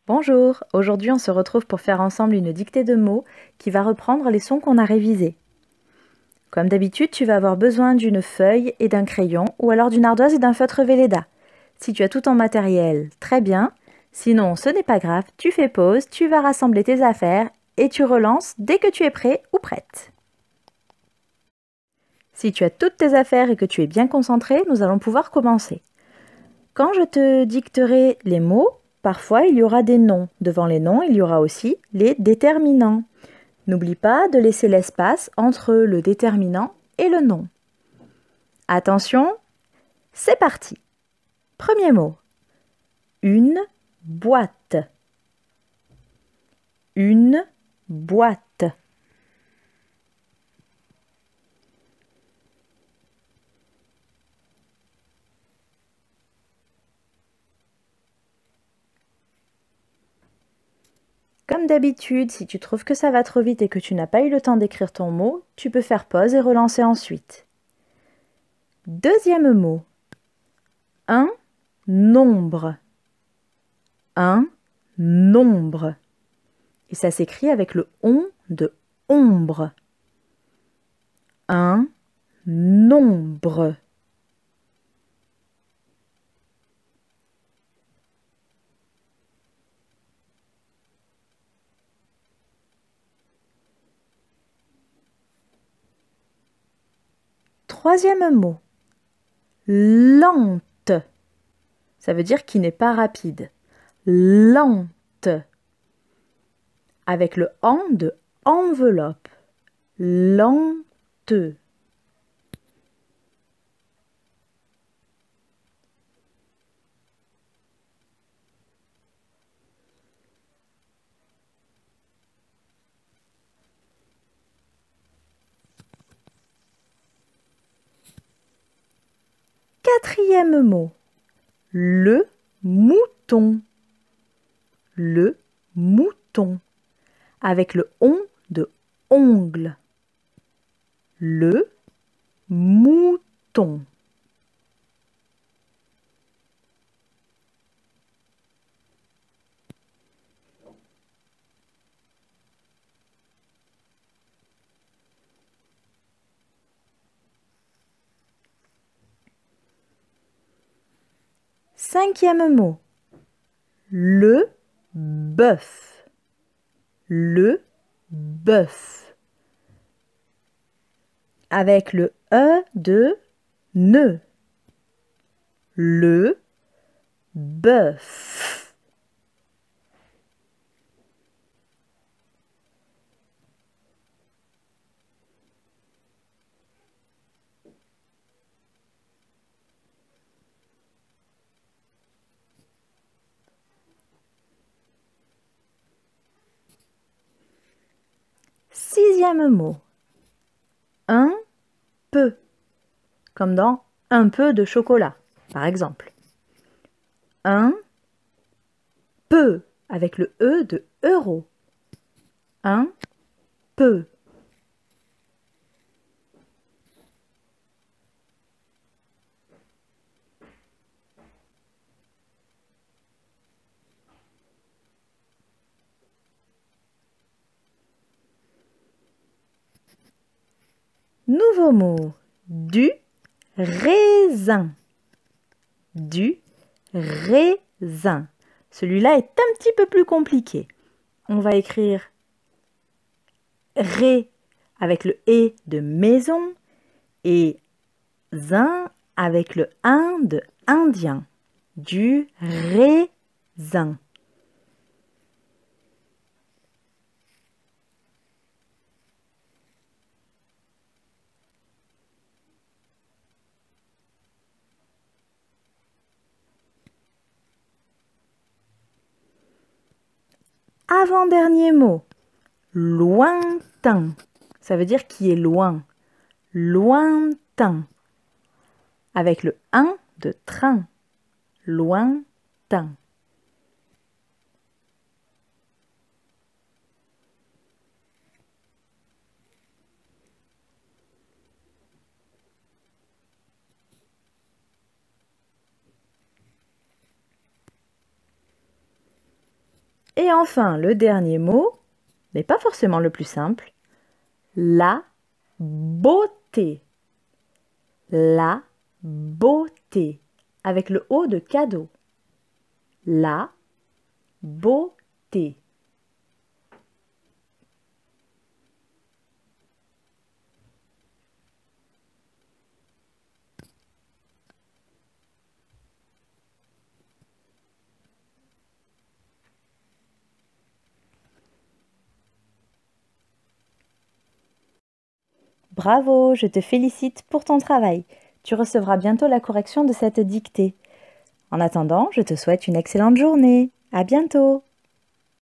Bonjour, aujourd'hui on se retrouve pour faire ensemble une dictée de mots qui va reprendre les sons qu'on a révisés. Comme d'habitude, tu vas avoir besoin d'une feuille et d'un crayon ou alors d'une ardoise et d'un feutre Velleda. Si tu as tout en matériel, très bien. Sinon, ce n'est pas grave, tu fais pause, tu vas rassembler tes affaires et tu relances dès que tu es prêt ou prête. Si tu as toutes tes affaires et que tu es bien concentré, nous allons pouvoir commencer. Quand je te dicterai les mots, parfois il y aura des noms. Devant les noms, il y aura aussi les déterminants. N'oublie pas de laisser l'espace entre le déterminant et le nom. Attention, c'est parti. Premier mot. Une boîte. Une boîte. Comme d'habitude, si tu trouves que ça va trop vite et que tu n'as pas eu le temps d'écrire ton mot, tu peux faire pause et relancer ensuite. Deuxième mot. Un nombre. Un nombre. Et ça s'écrit avec le on de ombre. Un nombre. Troisième mot. Lente. Ça veut dire qui n'est pas rapide. Lente. Avec le en de enveloppe. Lente. Quatrième mot. Le mouton. Le mouton. Avec le on de ongle. Le mouton. Cinquième mot. Le bœuf. Le bœuf. Avec le E de ne. Le bœuf. Sixième mot. Un peu. Comme dans un peu de chocolat, par exemple. Un peu. Avec le E de euro. Un peu. Nouveau mot. Du raisin. Du raisin. Celui-là est un petit peu plus compliqué. On va écrire ré avec le E de maison et zin avec le in de indien. Du raisin. Avant-dernier mot. Lointain. Ça veut dire qui est loin. Lointain. Avec le un de train. Lointain. Et enfin, le dernier mot, mais pas forcément le plus simple, la beauté. La beauté, avec le O de cadeau. La beauté. Bravo, je te félicite pour ton travail. Tu recevras bientôt la correction de cette dictée. En attendant, je te souhaite une excellente journée. À bientôt!